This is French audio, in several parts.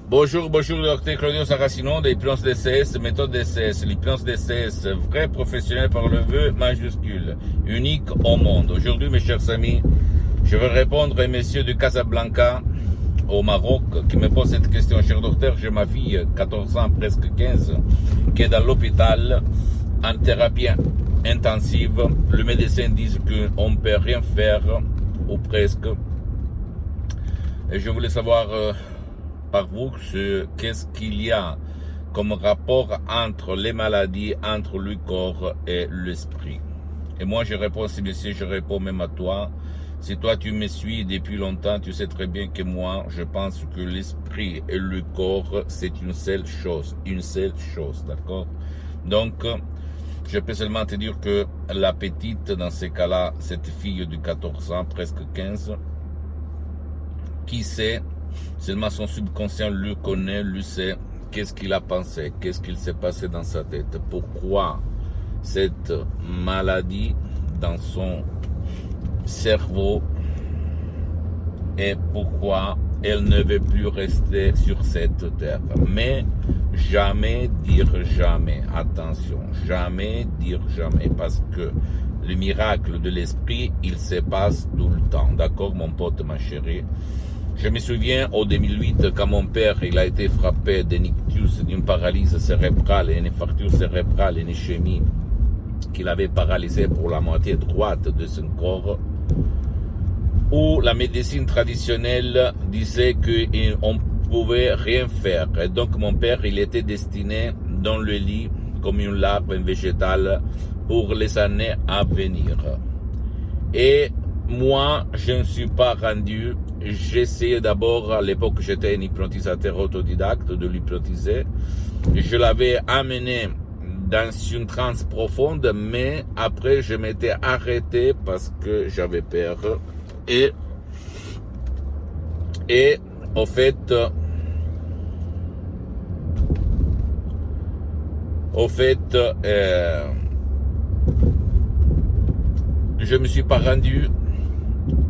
Bonjour, docteur Claudio Saracino de l'hypnose DCS, méthode DCS. L'hypnose DCS, vrai professionnel par le vœu majuscule, unique au monde. Aujourd'hui, mes chers amis, je vais répondre à messieurs de Casablanca, au Maroc, qui me pose cette question. Cher docteur, j'ai ma fille, 14 ans, presque 15, qui est dans l'hôpital, en thérapie intensive. Le médecin dit qu'on ne peut rien faire, ou presque. Et je voulais savoir par vous qu'est-ce qu'il y a comme rapport entre les maladies, entre le corps et l'esprit. Et moi je réponds, si monsieur, je réponds même à toi. Si toi tu me suis depuis longtemps, tu sais très bien que moi, je pense que l'esprit et le corps, c'est une seule chose, d'accord? Donc, je peux seulement te dire que la petite, dans ces cas-là, cette fille de 14 ans, presque 15, qui sait, seulement son subconscient le connaît, le sait, qu'est-ce qu'il a pensé, qu'est-ce qu'il s'est passé dans sa tête, pourquoi cette maladie dans son cerveau et pourquoi elle ne veut plus rester sur cette terre. Mais jamais dire jamais, attention, jamais dire jamais, parce que le miracle de l'esprit, il se passe tout le temps, d'accord mon pote, ma chérie? Je me souviens au 2008 quand mon père il a été frappé d'un ictus, d'une paralysie cérébrale, une infarctus cérébrale, une ischémie qu'il avait paralysé pour la moitié droite de son corps, où la médecine traditionnelle disait qu'on ne pouvait rien faire. Et donc mon père il était destiné dans le lit comme une larve végétale pour les années à venir. Et moi, je ne suis pas rendu. J'essayais d'abord, à l'époque j'étais un hypnotisateur autodidacte, de l'hypnotiser. Je l'avais amené dans une transe profonde, mais après je m'étais arrêté parce que j'avais peur. Et au fait, je me suis pas rendu.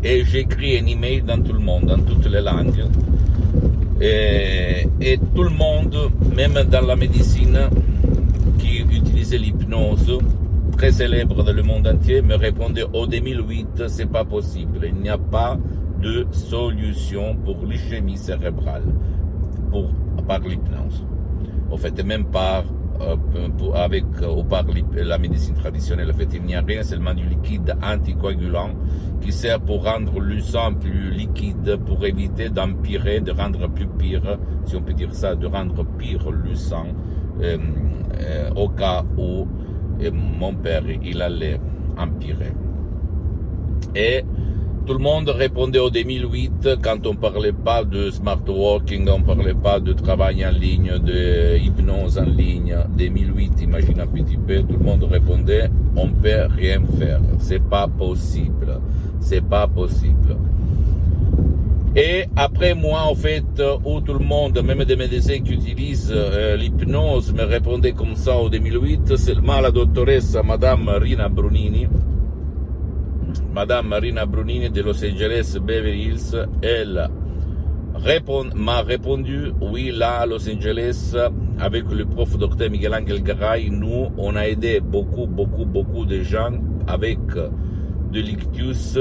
Et j'écris un email dans tout le monde, dans toutes les langues. Et tout le monde, même dans la médecine, qui utilisait l'hypnose, très célèbre dans le monde entier, me répondait au 2008, c'est pas possible. Il n'y a pas de solution pour l'ischémie cérébrale par l'hypnose. En fait, même par la médecine traditionnelle, en fait, il n'y a rien, seulement du liquide anticoagulant qui sert pour rendre le sang plus liquide, pour éviter d'empirer, de rendre plus pire, si on peut dire ça, de rendre pire le sang, au cas où mon père, il allait empirer. Et tout le monde répondait au 2008 quand on parlait pas de smart working, on parlait pas de travail en ligne, de hypnose en ligne. 2008, imagine un petit peu, tout le monde répondait, on peut rien faire, c'est pas possible, c'est pas possible. Et après moi, en fait, où tout le monde, même des médecins qui utilisent l'hypnose, me répondaient comme ça au 2008, seulement la doctoresse, Madame Marina Brunini de Los Angeles Beverly Hills, elle m'a répondu, oui, là, à Los Angeles, avec le prof docteur Miguel Angel Garay, nous, on a aidé beaucoup de gens avec de l'ictus,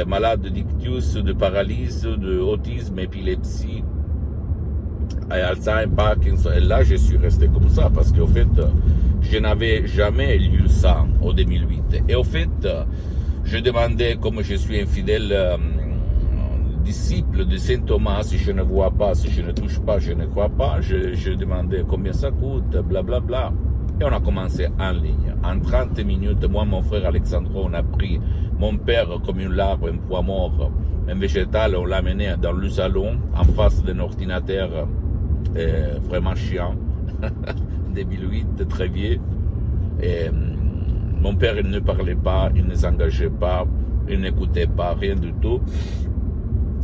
malades d'ictus, de paralysie, de autisme, épilepsie, Alzheimer, Parkinson. Et là, je suis resté comme ça, parce qu'au fait, je n'avais jamais lu ça au 2008. Et au fait, je demandais, comme je suis un fidèle disciple de Saint Thomas, si je ne vois pas, si je ne touche pas, je ne crois pas, je demandais combien ça coûte, blablabla. Bla bla. Et on a commencé en ligne. En 30 minutes, moi, mon frère Alexandro, on a pris mon père comme une larve, un poids mort, un végétal, on l'a amené dans le salon, en face d'un ordinateur vraiment chiant, 2008, très vieux. Et mon père, il ne parlait pas, il ne s'engageait pas, il n'écoutait pas, rien du tout.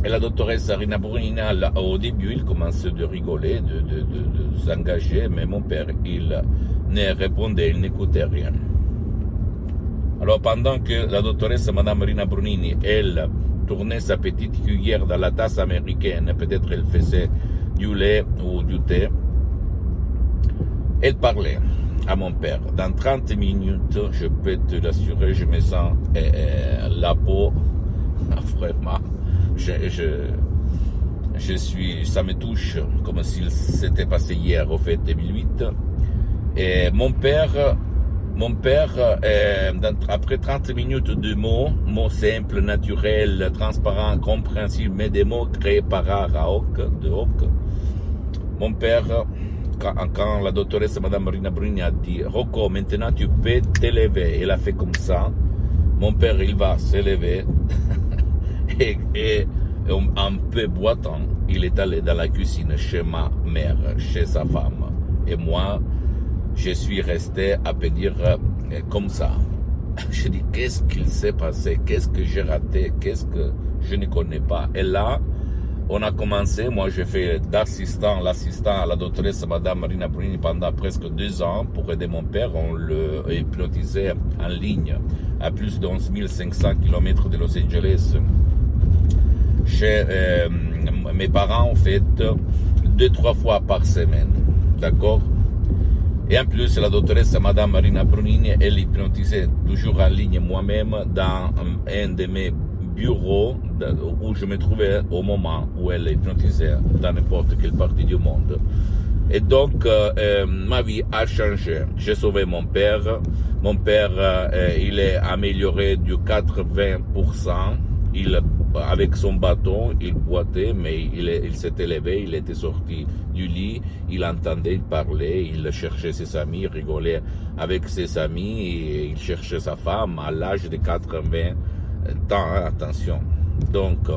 Et la doctoresse Rina Brunina, au début, il commençait de rigoler, de s'engager, mais mon père, il ne répondait, il n'écoutait rien. Alors pendant que la doctoresse Madame Rina Brunini, elle tournait sa petite cuillère dans la tasse américaine, peut-être elle faisait du lait ou du thé. Elle parlait à mon père. Dans 30 minutes, je peux te l'assurer, je me sens la peau, vraiment, je suis, ça me touche comme s'il s'était passé hier, au fait 2008. Et mon père, après 30 minutes de mots simples, naturels, transparents, compréhensibles, mais des mots créés par de Hoc, mon père, quand la doctoresse Madame Marina Bruni a dit « Rocco, maintenant tu peux t'élever », il a fait comme ça. Mon père, il va s'élever et un peu boitant, il est allé dans la cuisine chez ma mère, chez sa femme. Et moi, je suis resté à peu dire comme ça. Je dis, qu'est-ce qu'il s'est passé? Qu'est-ce que j'ai raté? Qu'est-ce que je ne connais pas? Et là, on a commencé, moi j'ai fait l'assistant à la doctoresse Madame Marina Bruni pendant presque 2 ans pour aider mon père. On le hypnotisait en ligne à plus de 11 500 km de Los Angeles. Chez mes parents, en fait, 2-3 fois par semaine, d'accord? Et en plus, la doctoresse Madame Marina Brunini, elle hypnotisait toujours en ligne moi-même dans un de mes bureaux où je me trouvais au moment où elle hypnotisait dans n'importe quelle partie du monde. Et donc, ma vie a changé. J'ai sauvé mon père. Mon père, il est amélioré du 80%. Avec son bâton, il boitait, mais il s'était levé, il était sorti du lit, il entendait, il parlait, il cherchait ses amis, il rigolait avec ses amis, et il cherchait sa femme à l'âge de 80 ans, hein, attention. Donc,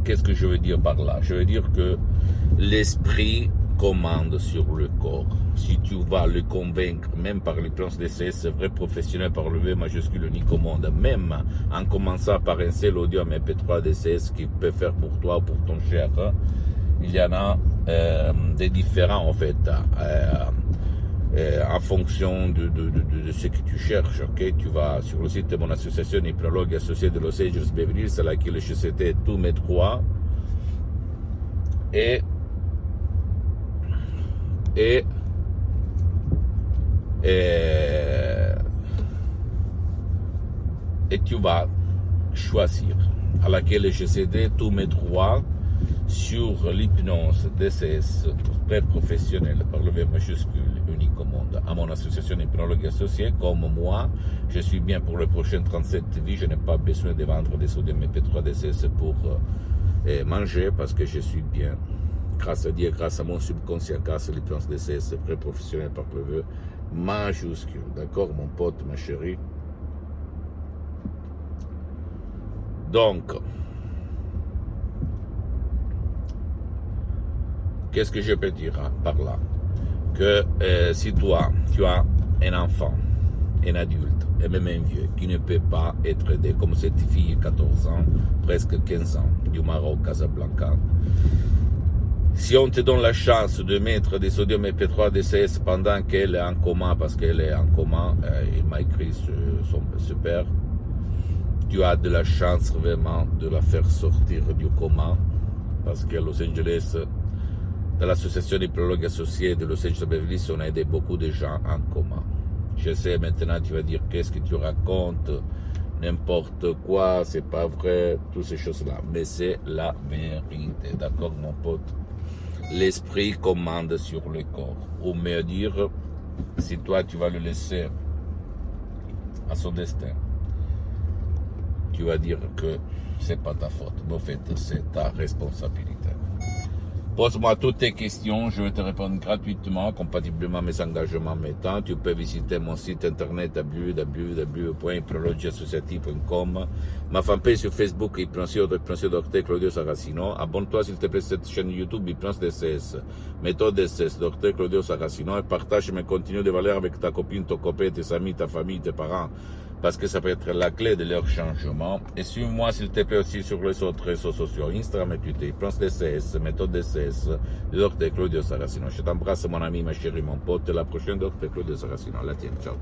qu'est-ce que je veux dire par là? Je veux dire que l'esprit commande sur le corps. Si tu vas le convaincre, même par l'hypnose DCS, vrai professionnel par le V majuscule unique au monde, même en commençant par un seul audio MP3 DCS qui peut faire pour toi ou pour ton cher, il y en a des différents en fait, en fonction de ce que tu cherches. Okay? Tu vas sur le site de mon association hypnologue associée de Los Angeles Beverly Hills, à laquelle je citais tous mes 3, et tu vas choisir, à laquelle j'ai cédé tous mes droits sur l'hypnose DCS très professionnelle par le V majuscule unique au monde, à mon association hypnologue associée. Comme moi, je suis bien pour les prochaines 37 vies, je n'ai pas besoin de vendre des sodium MP3 DCS pour manger, parce que je suis bien. Grâce à Dieu, grâce à mon subconscient, grâce à l'hypnose DCS, vrai professionnel par le V majuscule. D'accord, mon pote, ma chérie? Donc, qu'est-ce que je peux dire par là? Que si toi, tu as un enfant, un adulte, et même un vieux, qui ne peut pas être aidé, comme cette fille de 14 ans, presque 15 ans, du Maroc, Casablanca, si on te donne la chance de mettre des sodium MP3 DCS pendant qu'elle est en coma, parce qu'elle est en coma, il m'a écrit ce père, tu as de la chance vraiment de la faire sortir du coma, parce qu'à Los Angeles, dans l'association des hypnologues associés de Los Angeles Beverly Hills, on a aidé beaucoup de gens en coma. Je sais, maintenant tu vas dire, qu'est-ce que tu racontes, n'importe quoi, c'est pas vrai, toutes ces choses-là, mais c'est la vérité, d'accord mon pote? L'esprit commande sur le corps, ou mieux dire, si toi tu vas le laisser à son destin, tu vas dire que c'est pas ta faute, mais en fait c'est ta responsabilité. Pose-moi toutes tes questions, je vais te répondre gratuitement, compatiblement à mes engagements mettants. Tu peux visiter mon site internet www.hypnologieassociative.com, ma fanpage sur Facebook, Hypnosio Dr Claudio Saracino. Abonne-toi s'il te plaît à cette chaîne YouTube, Hypnose DCS, méthode DCS, Dr Claudio Saracino, et partage mes contenus de valeur avec ta copine, ton copain, tes amis, ta famille, tes parents, parce que ça peut être la clé de leur changement. Et suis-moi s'il te plaît aussi sur les autres réseaux sociaux, Instagram et Twitter, Hypnose DCS, méthode DCS, Dr Claudio Saracino. Je t'embrasse mon ami, ma chérie, mon pote, la prochaine Dr Claudio Saracino. La tienne, ciao.